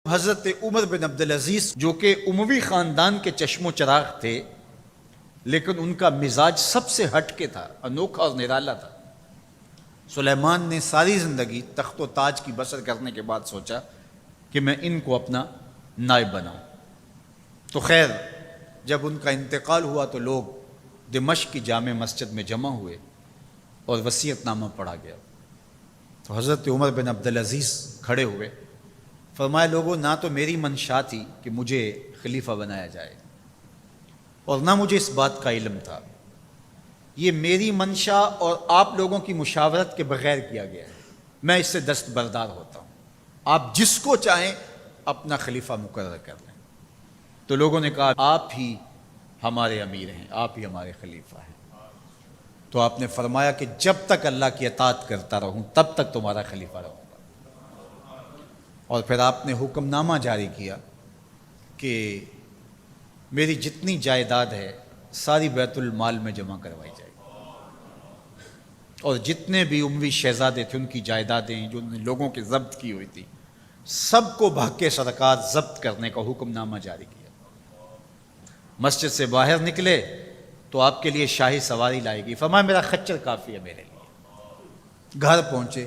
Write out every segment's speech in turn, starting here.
حضرت عمر بن عبدالعزیز جو کہ اموی خاندان کے چشم و چراغ تھے، لیکن ان کا مزاج سب سے ہٹ کے تھا، انوکھا اور نرالا تھا۔ سلیمان نے ساری زندگی تخت و تاج کی بسر کرنے کے بعد سوچا کہ میں ان کو اپنا نائب بناؤں۔ تو خیر جب ان کا انتقال ہوا تو لوگ دمشق کی جامع مسجد میں جمع ہوئے اور وصیت نامہ پڑھا گیا۔ تو حضرت عمر بن عبدالعزیز کھڑے ہوئے، فرمایا لوگوں نہ تو میری منشا تھی کہ مجھے خلیفہ بنایا جائے اور نہ مجھے اس بات کا علم تھا، یہ میری منشا اور آپ لوگوں کی مشاورت کے بغیر کیا گیا ہے، میں اس سے دستبردار ہوتا ہوں، آپ جس کو چاہیں اپنا خلیفہ مقرر کر لیں۔ تو لوگوں نے کہا آپ ہی ہمارے امیر ہیں، آپ ہی ہمارے خلیفہ ہیں۔ تو آپ نے فرمایا کہ جب تک اللہ کی اطاعت کرتا رہوں تب تک تمہارا خلیفہ رہوں گا۔ اور پھر آپ نے حکم نامہ جاری کیا کہ میری جتنی جائیداد ہے ساری بیت المال میں جمع کروائی جائے گی، اور جتنے بھی اموی شہزادے تھے ان کی جائیدادیں جو انہوں نے لوگوں کے ضبط کی ہوئی تھی سب کو بحق سرکار ضبط کرنے کا حکم نامہ جاری کیا۔ مسجد سے باہر نکلے تو آپ کے لیے شاہی سواری لائے گی، فرمایا میرا خچر کافی ہے میرے لیے۔ گھر پہنچے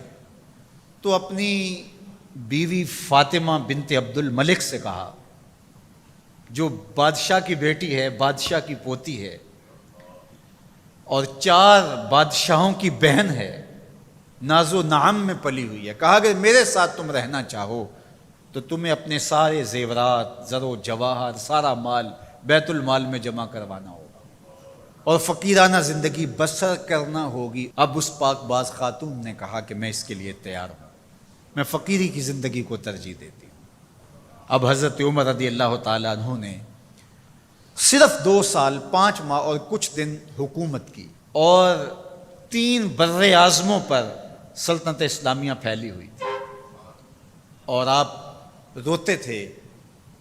تو اپنی بیوی فاطمہ بنت عبد الملک سے کہا، جو بادشاہ کی بیٹی ہے، بادشاہ کی پوتی ہے اور 4 بادشاہوں کی بہن ہے، ناز و نعم میں پلی ہوئی ہے، کہا کہ میرے ساتھ تم رہنا چاہو تو تمہیں اپنے سارے زیورات، زر و جواہر، سارا مال بیت المال میں جمع کروانا ہوگا اور فقیرانہ زندگی بسر کرنا ہوگی۔ اب اس پاک باز خاتون نے کہا کہ میں اس کے لیے تیار ہوں، میں فقیری کی زندگی کو ترجیح دیتی ہوں۔ اب حضرت عمر رضی اللہ تعالیٰ عنہ نے صرف 2 سال 5 ماہ اور کچھ دن حکومت کی اور 3 بر اعظموں پر سلطنت اسلامیہ پھیلی ہوئی تھی، اور آپ روتے تھے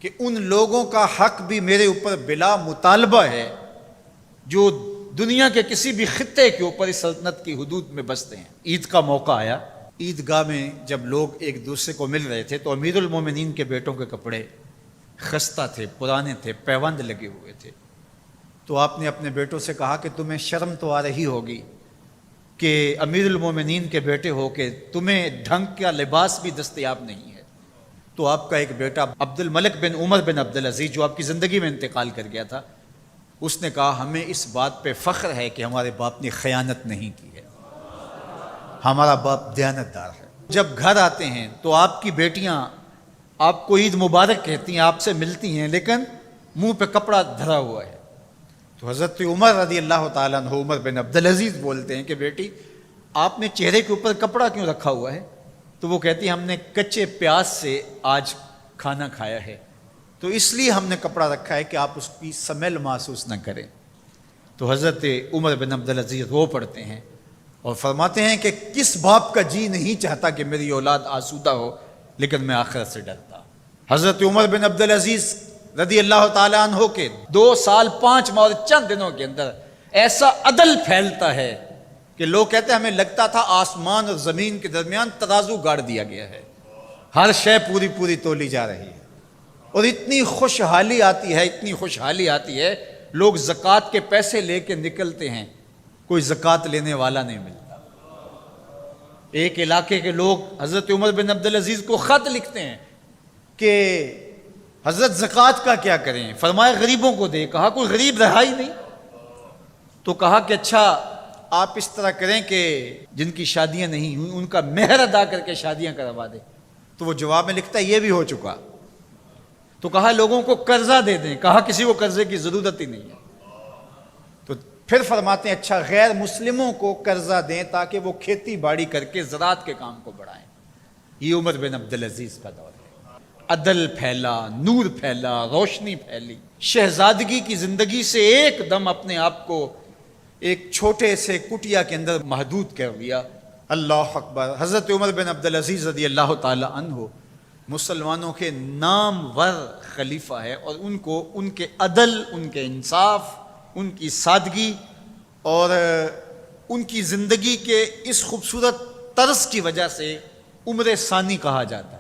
کہ ان لوگوں کا حق بھی میرے اوپر بلا مطالبہ ہے جو دنیا کے کسی بھی خطے کے اوپر اس سلطنت کی حدود میں بستے ہیں۔ عید کا موقع آیا، عیدگاہ میں جب لوگ ایک دوسرے کو مل رہے تھے تو امیر المومنین کے بیٹوں کے کپڑے خستہ تھے، پرانے تھے، پیوند لگے ہوئے تھے۔ تو آپ نے اپنے بیٹوں سے کہا کہ تمہیں شرم تو آ رہی ہوگی کہ امیر المومنین کے بیٹے ہو کہ تمہیں ڈھنگ کا لباس بھی دستیاب نہیں ہے۔ تو آپ کا ایک بیٹا عبد الملک بن عمر بن عبدالعزیز جو آپ کی زندگی میں انتقال کر گیا تھا، اس نے کہا ہمیں اس بات پہ فخر ہے کہ ہمارے باپ نے خیانت نہیں کی ہے، ہمارا باپ دیانتدار ہے۔ جب گھر آتے ہیں تو آپ کی بیٹیاں آپ کو عید مبارک کہتی ہیں، آپ سے ملتی ہیں، لیکن منہ پہ کپڑا دھرا ہوا ہے۔ تو حضرت عمر رضی اللہ تعالیٰ عنہ عمر بن عبدالعزیز بولتے ہیں کہ بیٹی آپ نے چہرے کے اوپر کپڑا کیوں رکھا ہوا ہے؟ تو وہ کہتی ہیں ہم نے کچے پیاز سے آج کھانا کھایا ہے تو اس لیے ہم نے کپڑا رکھا ہے کہ آپ اس کی سمیل محسوس نہ کریں۔ تو حضرت عمر بن عبدالعزیز رو پڑتے ہیں اور فرماتے ہیں کہ کس باپ کا جی نہیں چاہتا کہ میری اولاد آسودہ ہو، لیکن میں آخرت سے ڈرتا۔ حضرت عمر بن عبدالعزیز رضی اللہ تعالیٰ عنہ کے 2 سال 5 ماہ اور چند دنوں کے اندر ایسا عدل پھیلتا ہے کہ لوگ کہتے ہیں ہمیں لگتا تھا آسمان اور زمین کے درمیان ترازو گاڑ دیا گیا ہے، ہر شے پوری پوری تولی جا رہی ہے، اور اتنی خوشحالی آتی ہے، اتنی خوشحالی آتی ہے، لوگ زکوٰۃ کے پیسے لے کے نکلتے ہیں، کوئی زکوٰۃ لینے والا نہیں ملتا۔ ایک علاقے کے لوگ حضرت عمر بن عبدالعزیز کو خط لکھتے ہیں کہ حضرت زکوٰۃ کا کیا کریں؟ فرمایا غریبوں کو دے۔ کہا کوئی غریب رہا ہی نہیں؟ تو کہا کہ اچھا آپ اس طرح کریں کہ جن کی شادیاں نہیں ہوئیں ان کا مہر ادا کر کے شادیاں کروا دیں۔ تو وہ جواب میں لکھتا ہے یہ بھی ہو چکا۔ تو کہا لوگوں کو قرضہ دے دیں۔ کہا کسی کو قرضے کی ضرورت ہی نہیں ہے۔ تو پھر فرماتے ہیں اچھا غیر مسلموں کو قرضہ دیں تاکہ وہ کھیتی باڑی کر کے زراعت کے کام کو بڑھائیں۔ یہ عمر بن عبدالعزیز کا دور ہے۔ عدل پھیلا، نور پھیلا، روشنی پھیلی۔ شہزادگی کی زندگی سے ایک دم اپنے آپ کو ایک چھوٹے سے کٹیا کے اندر محدود کر لیا۔ اللہ اکبر۔ حضرت عمر بن عبدالعزیز رضی اللہ تعالی عنہ مسلمانوں کے نامور خلیفہ ہے، اور ان کو ان کے عدل، ان کے انصاف، ان کی سادگی اور ان کی زندگی کے اس خوبصورت طرز کی وجہ سے عمر ثانی کہا جاتا ہے۔